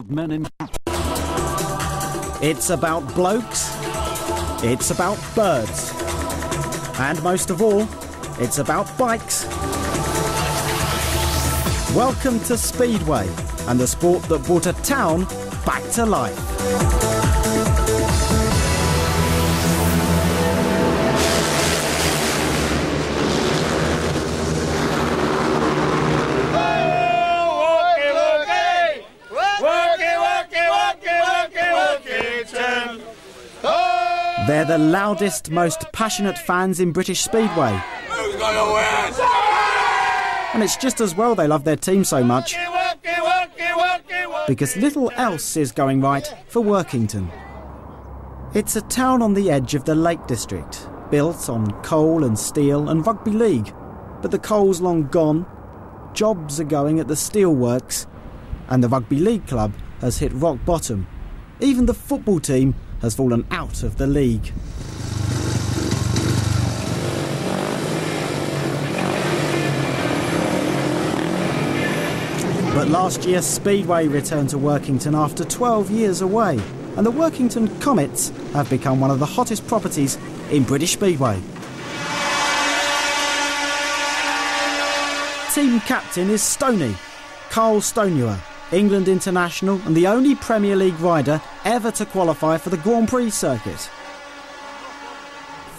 Men in... It's about blokes, it's about birds, and most of all, it's about bikes. Welcome to Speedway, and the sport that brought a town back to life. They're the loudest, most passionate fans in British Speedway. And it's just as well they love their team so much, because little else is going right for Workington. It's a town on the edge of the Lake District, built on coal and steel and rugby league. But the coal's long gone, jobs are going at the steelworks, and the rugby league club has hit rock bottom. Even the football team has fallen out of the league. But last year, Speedway returned to Workington after 12 years away, and the Workington Comets have become one of the hottest properties in British Speedway. Team captain is Stoney, Carl Stonewer, England international and the only Premier League rider ever to qualify for the Grand Prix circuit.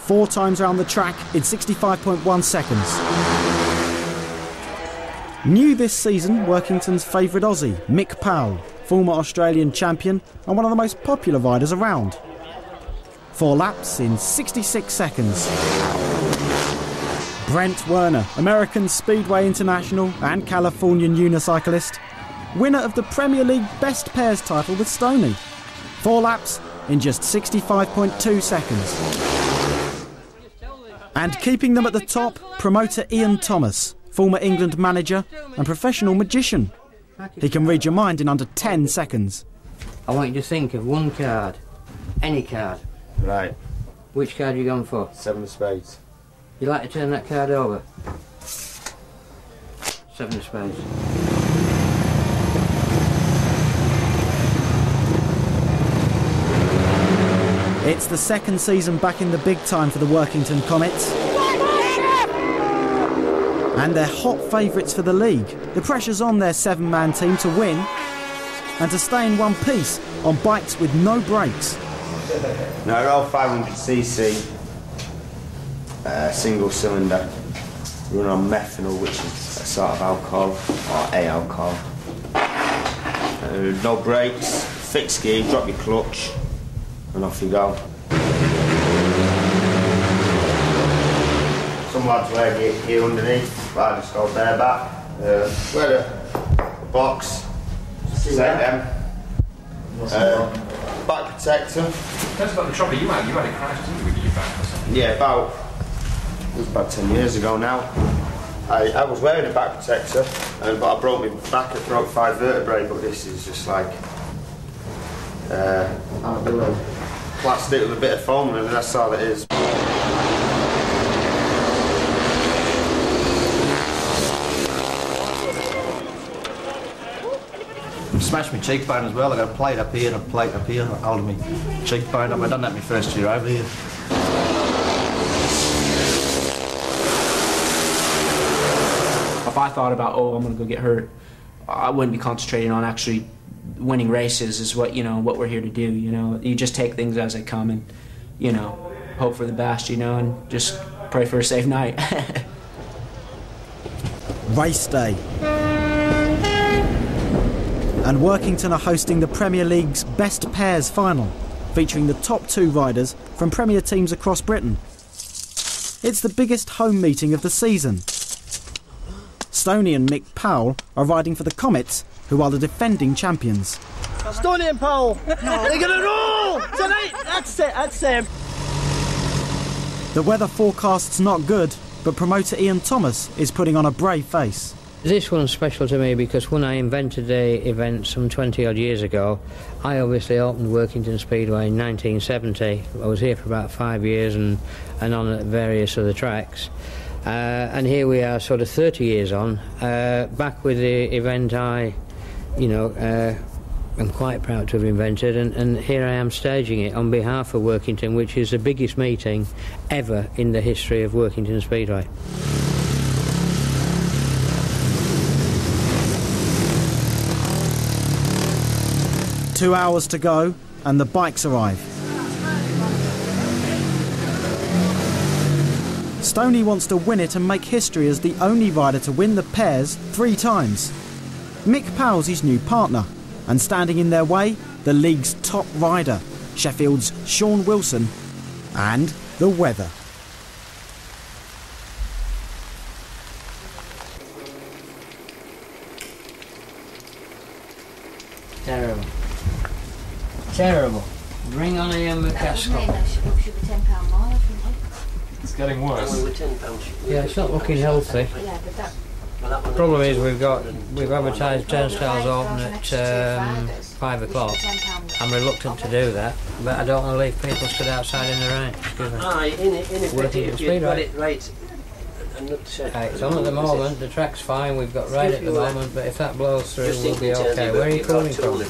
4 times around the track in 65.1 seconds. New this season, Workington's favourite Aussie, Mick Powell, former Australian champion and one of the most popular riders around. 4 laps in 66 seconds. Brent Werner, American Speedway international and Californian unicyclist, winner of the Premier League Best Pairs title with Stoney. 4 laps in just 65.2 seconds. And keeping them at the top, promoter Ian Thomas, former England manager and professional magician. He can read your mind in under 10 seconds. I want you to think of one card, any card. Right. Which card are you going for? 7 of spades. You like to turn that card over? 7 of spades. It's the second season back in the big time for the Workington Comets. And they're hot favourites for the league. The pressure's on their 7-man team to win and to stay in one piece on bikes with no brakes. No, they're all 500cc, single cylinder, run on methanol, which is a sort of alcohol, or a alcohol. No brakes, fixed gear, drop your clutch, and off you go. Some lads wear gear underneath, but I just go bareback. Wear a box, set them. Back protector. That's about the trouble you had. You had a crash, didn't you, with your back or something? Yeah, it was about 10 years ago now. I was wearing a back protector, but I broke my back, I broke 5 vertebrae, but this is just like plastic with a bit of foam, and that's all it is. Smashed my cheekbone as well. I got a plate up here and a plate up here holding me cheekbone up. I've done that my first year over here. If I thought about, oh, I'm going to go get hurt, I wouldn't be concentrating on actually winning races is what, what we're here to do, You just take things as they come and, hope for the best, and just pray for a safe night. Race day. And Workington are hosting the Premier League's Best Pairs final, featuring the top 2 riders from Premier teams across Britain. It's the biggest home meeting of the season. Stoney and Mick Powell are riding for the Comets, who are the defending champions. Stoney and Powell, they're going to roll tonight. That's it. The weather forecast's not good, but promoter Ian Thomas is putting on a brave face. This one's special to me because when I invented the event some 20-odd years ago, I obviously opened Workington Speedway in 1970. I was here for about 5 years and on at various other tracks. And here we are sort of 30 years on, back with the event I I'm quite proud to have invented, and here I am staging it on behalf of Workington, which is the biggest meeting ever in the history of Workington Speedway. Two hours to go, and the bikes arrive. Stoney wants to win it and make history as the only rider to win the pairs 3 times. Mick Powell's his new partner, and standing in their way, the league's top rider, Sheffield's Sean Wilson, and the weather. Terrible. Terrible. Bring on Ian McCaskill. Should be £10 more, I think. It's getting worse. Yeah, it's not looking healthy. Yeah, but that... The problem is we've advertised turnstiles open at 5 o'clock. I'm reluctant to do that, but I don't want to leave people stood outside in the rain. Excuse me. Aye, in effect, if you got it right. It's on at the moment, the track's fine, we've got right at the moment, but if that blows through, we'll be okay. Where are you calling from?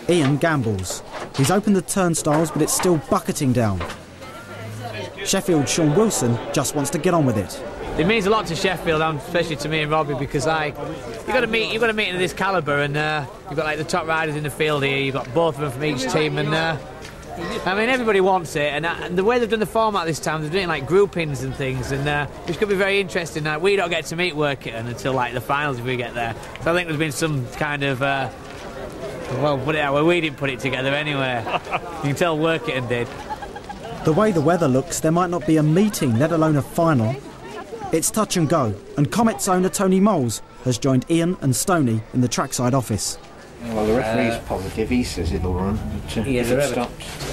Ian gambles. He's opened the turnstiles, but it's still bucketing down. Sheffield's Sean Wilson just wants to get on with it. It means a lot to Sheffield, and especially to me and Robbie, because you've got to meet of this calibre, and you've got like the top riders in the field here. You've got both of them from each team, and I mean everybody wants it. And the way they've done the format this time, they're doing like groupings and things, and which could be very interesting. We don't get to meet Workington until like the finals if we get there. So I think there's been some kind of well, put it out where we didn't put it together anyway. You can tell Workington did. The way the weather looks, there might not be a meeting, let alone a final. It's touch and go, and Comet's owner Tony Moles has joined Ian and Stoney in the trackside office. Well, the referee's positive, he says it'll run. Yeah, the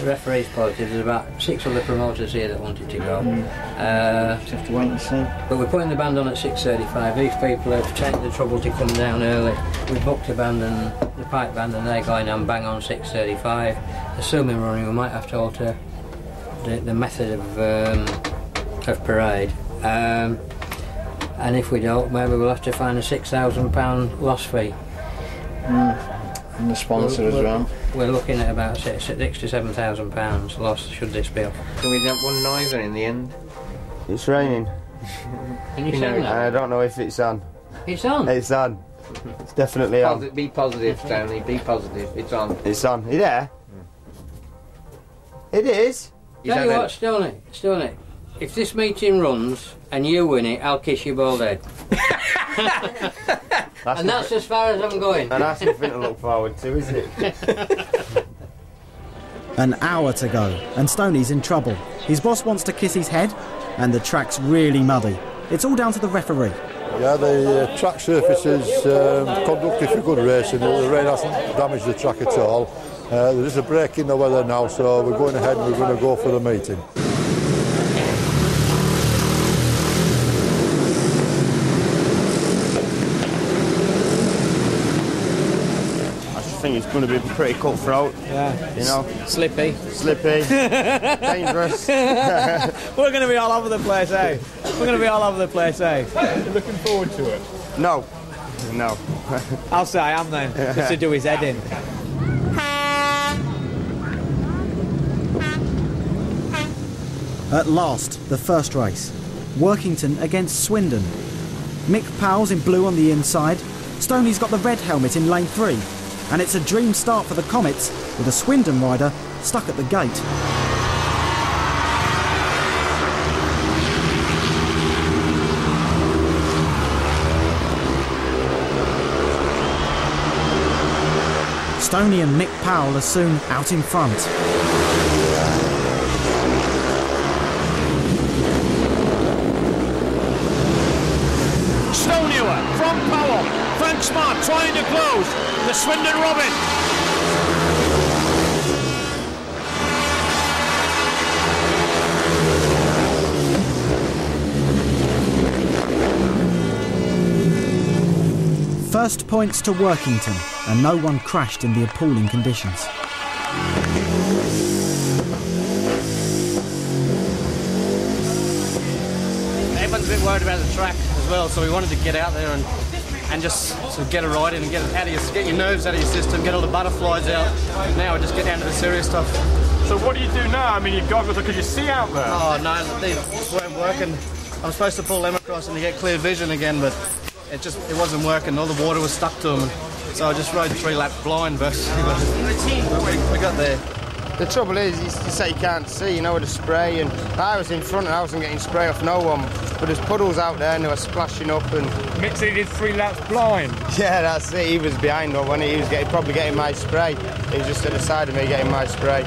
referee's positive. There's about 6 other promoters here that wanted to go. Just have to wait and see. But we're putting the band on at 6:35. These people have taken the trouble to come down early. We booked the band and the pipe band, and they're going on bang on 6:35. Assuming running, we might have to alter the method of parade. And if we don't, maybe we'll have to find a £6,000 loss fee. And the sponsor as well. We're looking at about £6,000 to £7,000 loss should this be off. So we don't want neither in the end. It's raining. Can you see that? And I don't know if it's on. It's on? It's on. It's definitely on. Be positive, Stanley, be positive. It's on. It's on. Are you there? It is. Tell you what, Stoney, if this meeting runs and you win it, I'll kiss you bald head. And that's as far as I'm going. And that's nothing to look forward to, is it? An hour to go, and Stoney's in trouble. His boss wants to kiss his head, and the track's really muddy. It's all down to the referee. Yeah, the track surface is conducive for good racing. The rain hasn't damaged the track at all. There is a break in the weather now, so we're going ahead and we're going to go for the meeting. I think it's going to be pretty cutthroat. Yeah. You know. Slippy. Dangerous. We're going to be all over the place, eh? We're going to be all over the place, eh? You're looking forward to it? No. I'll say I am then, just to do his head in. At last, the first race. Workington against Swindon. Mick Powell's in blue on the inside. Stoney's got the red helmet in lane 3. And it's a dream start for the Comets, with a Swindon rider stuck at the gate. Stoney and Mick Powell are soon out in front. Stoney from Powell. Frank Smart trying to close the Swindon Robin. First points to Workington, and no one crashed in the appalling conditions. Everyone's a bit worried about the track as well, so we wanted to get out there and and just sort of get it right in and get your nerves out of your system, get all the butterflies out. Now I just get down to the serious stuff. So what do you do now? I mean, your goggles, could you see out there? Oh no, they weren't working. I'm supposed to pull them across and to get clear vision again, but it wasn't working. All the water was stuck to them, so I just rode 3 laps blind. But we got there. The trouble is, you say you can't see, you know, with the spray, and I was in front and I wasn't getting spray off no one, but there's puddles out there and they were splashing up. And Mitzi did 3 laps blind. Yeah, that's it. He was behind, wasn't he? He was probably getting my spray. He was just at the side of me getting my spray.